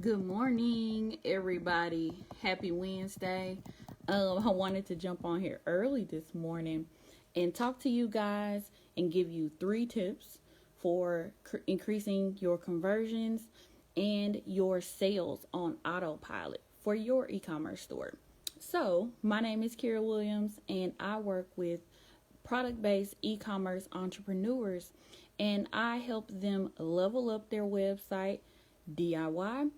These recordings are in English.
Good morning, everybody. Happy Wednesday. I wanted to jump on here early this morning and talk to you guys and give you 3 tips for increasing your conversions and your sales on Autopilot for your e-commerce store. So, my name is Kira Williams and I work with product-based e-commerce entrepreneurs, and I help them level up their website DIY,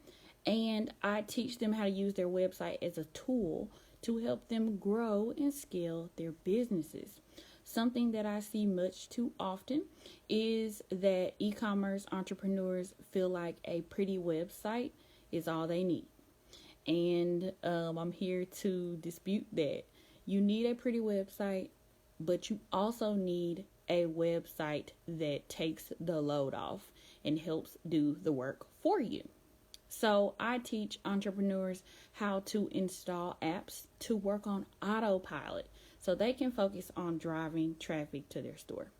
and I teach them how to use their website as a tool to help them grow and scale their businesses. Something that I see much too often is that e-commerce entrepreneurs feel like a pretty website is all they need. And I'm here to dispute that. You need a pretty website, but you also need a website that takes the load off and helps do the work for you. So I teach entrepreneurs how to install apps to work on Autopilot so they can focus on driving traffic to their store.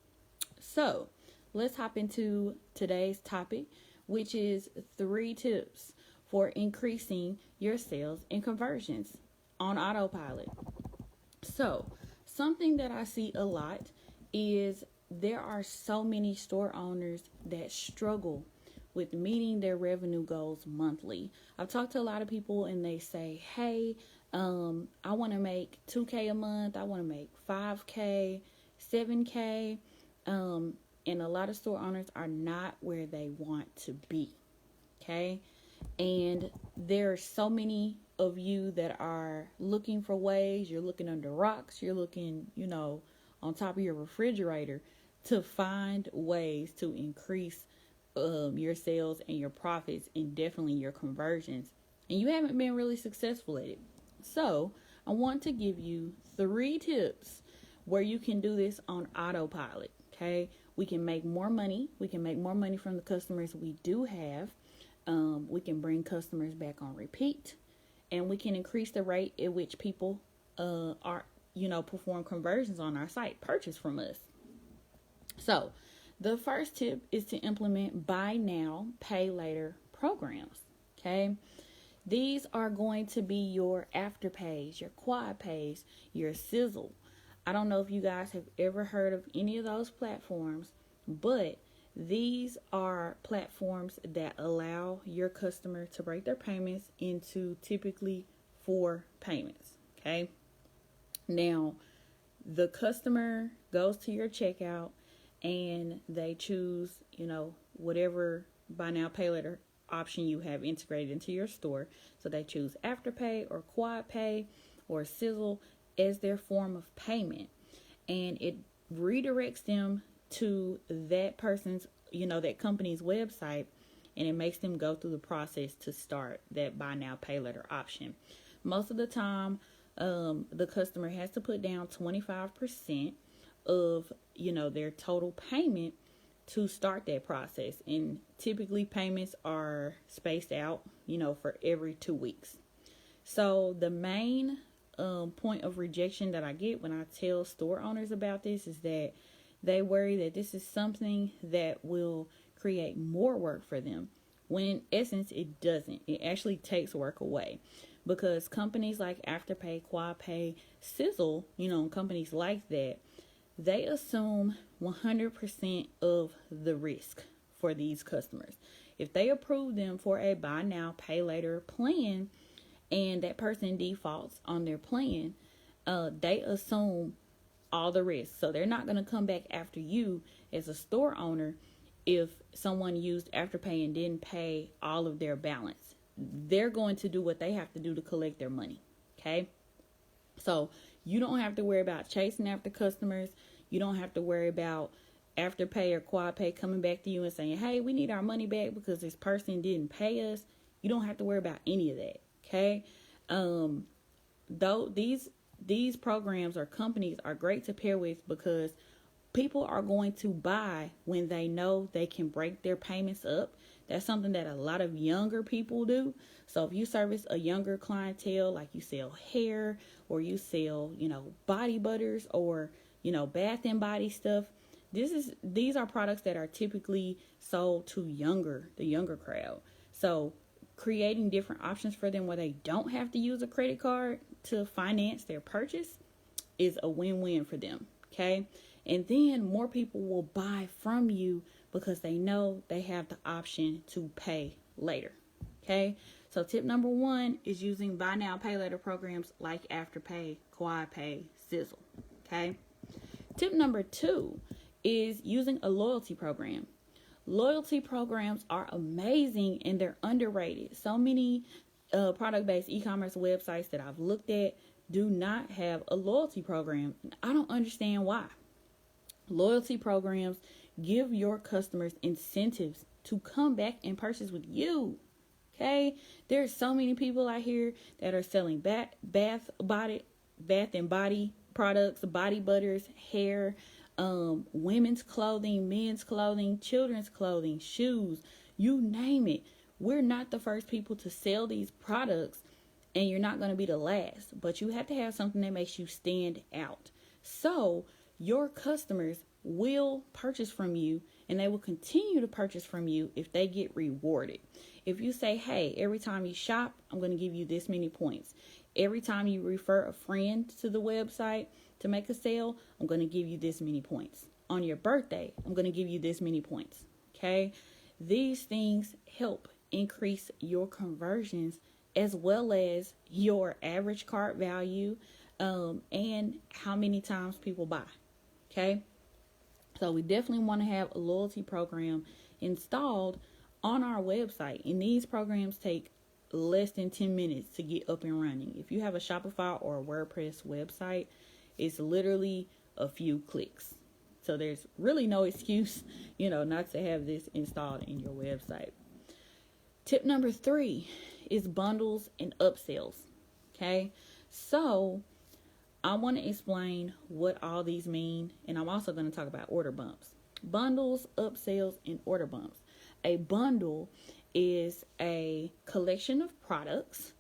So let's hop into today's topic, which is 3 tips for increasing your sales and conversions on Autopilot. So something that I see a lot is there are so many store owners that struggle with meeting their revenue goals monthly. I've talked to a lot of people and they say, hey, I want to make $2K a month. I want to make $5K, $7K. And a lot of store owners are not where they want to be. Okay. And there are so many of you that are looking for ways. You're looking under rocks. You're looking, on top of your refrigerator to find ways to increase your sales and your profits and definitely your conversions. And you haven't been really successful at it. So I want to give you 3 tips where you can do this on Autopilot. Okay. We can make more money. We can make more money from the customers we do have. We can bring customers back on repeat, and we can increase the rate at which people perform conversions on our site, purchase from us. So the first tip is to implement buy now, pay later programs. Okay. These are going to be your Afterpays, your Quad Pays, your Sizzle. I don't know if you guys have ever heard of any of those platforms, but these are platforms that allow your customer to break their payments into typically 4 payments. Okay. Now, the customer goes to your checkout and they choose, whatever buy now, pay later option you have integrated into your store. So they choose Afterpay or Quad Pay or Sizzle as their form of payment. And it redirects them to that person's, that company's website, and it makes them go through the process to start that buy now, pay later option. Most of the time, the customer has to put down 25% of, their total payment to start that process. And typically payments are spaced out, for every 2 weeks. So the main point of rejection that I get when I tell store owners about this is that they worry that this is something that will create more work for them, when in essence it doesn't. It actually takes work away, because companies like Afterpay, Quad Pay, Sizzle, companies like that, they assume 100% of the risk for these customers. If they approve them for a buy now, pay later plan and that person defaults on their plan, they assume all the risk. So they're not going to come back after you as a store owner if someone used Afterpay and didn't pay all of their balance. They're going to do what they have to do to collect their money. Okay. So you don't have to worry about chasing after customers. You don't have to worry about Afterpay or Quad Pay coming back to you and saying, hey, we need our money back because this person didn't pay us. You don't have to worry about any of that. Okay. Though these programs or companies are great to pair with, because people are going to buy when they know they can break their payments up. That's something that a lot of younger people do. So if you service a younger clientele, like you sell hair or you sell, body butters or, bath and body stuff, these are products that are typically sold to the younger crowd. So creating different options for them where they don't have to use a credit card to finance their purchase is a win-win for them. Okay. And then more people will buy from you because they know they have the option to pay later. Okay. So tip number 1 is using buy now, pay later programs like Afterpay, QuadPay, Sizzle. Okay. Tip number 2 is using a loyalty program. Loyalty programs are amazing and they're underrated. So many product-based e-commerce websites that I've looked at do not have a loyalty program. I don't understand why. Loyalty programs give your customers incentives to come back and purchase with you. Okay, there's so many people out here that are selling bath and body products, body butters, hair, women's clothing, men's clothing, children's clothing, shoes, you name it. We're not the first people to sell these products, and you're not going to be the last, but you have to have something that makes you stand out. So your customers will purchase from you, and they will continue to purchase from you if they get rewarded. If you say, hey, every time you shop, I'm going to give you this many points. Every time you refer a friend to the website to make a sale, I'm going to give you this many points. On your birthday, I'm going to give you this many points. Okay? These things help increase your conversions as well as your average cart value and how many times people buy. Okay? So we definitely want to have a loyalty program installed on our website. And these programs take less than 10 minutes to get up and running. If you have a Shopify or a WordPress website, it's literally a few clicks. So there's really no excuse, not to have this installed in your website. Tip number 3 is bundles and upsells. Okay. So I want to explain what all these mean, and I'm also going to talk about order bumps. Bundles, upsells, and order bumps. A bundle is a collection of products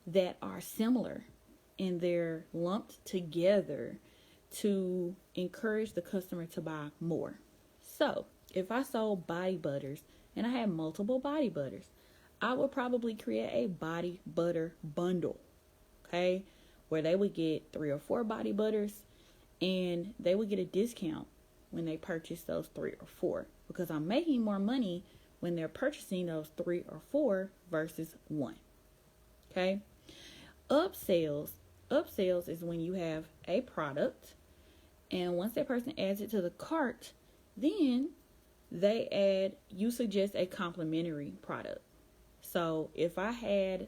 that are similar and they're lumped together to encourage the customer to buy more. So if I sold body butters and I had multiple body butters, I would probably create a body butter bundle, okay, where they would get 3 or 4 body butters and they would get a discount when they purchase those 3 or 4, because I'm making more money when they're purchasing those 3 or 4 versus 1. Okay. Upsells is when you have a product, and once that person adds it to the cart, then you suggest a complimentary product. So if I had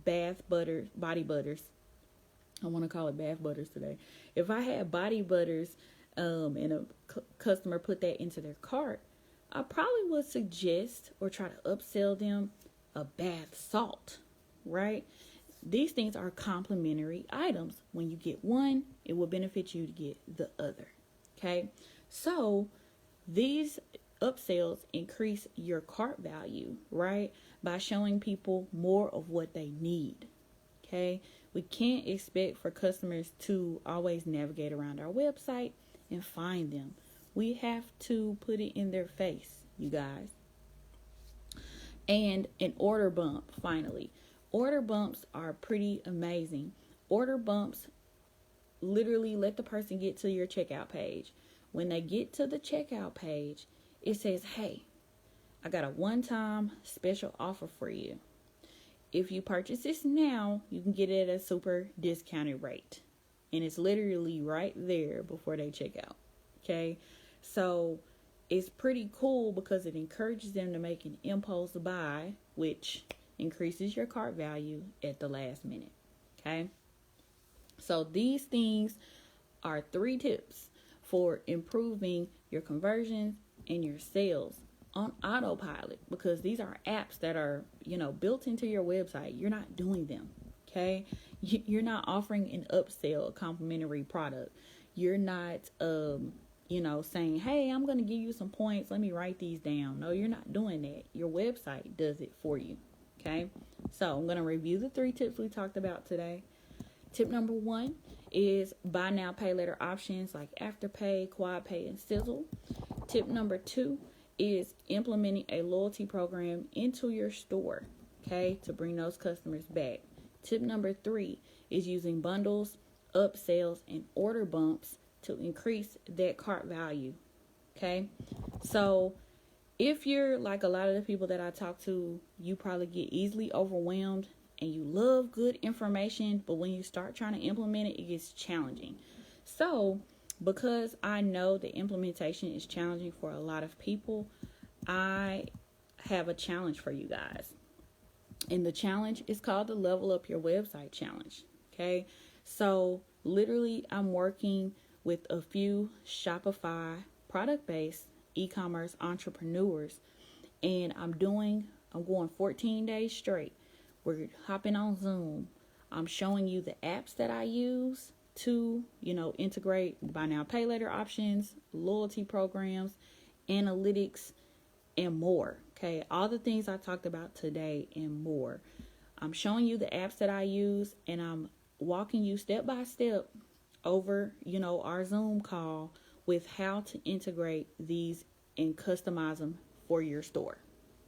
body butters, I want to call it bath butters today. If I had body butters and a customer put that into their cart, I probably would suggest or try to upsell them a bath salt, right? These things are complementary items. When you get one, it will benefit you to get the other, okay? So these upsells increase your cart value, right? By showing people more of what they need, okay? We can't expect for customers to always navigate around our website and find them. We have to put it in their face, you guys. And an order bump, finally. Order bumps are pretty amazing. Order bumps literally let the person get to your checkout page. When they get to the checkout page, it says, hey, I got a one-time special offer for you. If you purchase this now, you can get it at a super discounted rate. And it's literally right there before they check out. Okay? So it's pretty cool because it encourages them to make an impulse buy, which increases your cart value at the last minute. Okay? So these things are 3 tips for improving your conversions and your sales on Autopilot, because these are apps that are, built into your website. You're not doing them. Okay? You're not offering an upsell, a complimentary product. You're not, saying, hey, I'm going to give you some points. Let me write these down. No, you're not doing that. Your website does it for you. Okay? So I'm going to review the 3 tips we talked about today. Tip number 1 is buy now, pay later options like Afterpay, QuadPay, and Sizzle. Tip number 2 is implementing a loyalty program into your store. okay, to bring those customers back. Tip number 3 is using bundles, upsells, and order bumps to increase that cart value, okay? So if you're like a lot of the people that I talk to, you probably get easily overwhelmed and you love good information, but when you start trying to implement it, it gets challenging. So because I know the implementation is challenging for a lot of people, I have a challenge for you guys. And the challenge is called the Level Up Your Website Challenge. Okay. So literally I'm working with a few Shopify product-based e-commerce entrepreneurs, and I'm going 14 days straight. We're hopping on Zoom. I'm showing you the apps that I use to, integrate buy now, pay later options, loyalty programs, analytics, and more. Okay, all the things I talked about today and more. I'm showing you the apps that I use, and I'm walking you step by step over, our Zoom call with how to integrate these and customize them for your store.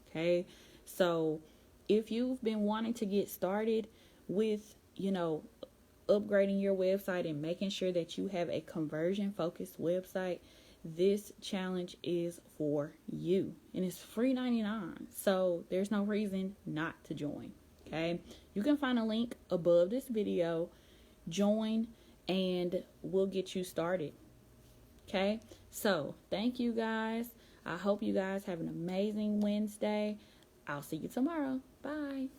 Okay, so if you've been wanting to get started with, upgrading your website and making sure that you have a conversion focused website, this challenge is for you, and it's free 99. So there's no reason not to join. Okay, you can find a link above this video. Join and we'll get you started. Okay, so thank you guys. I hope you guys have an amazing Wednesday. I'll see you tomorrow. Bye.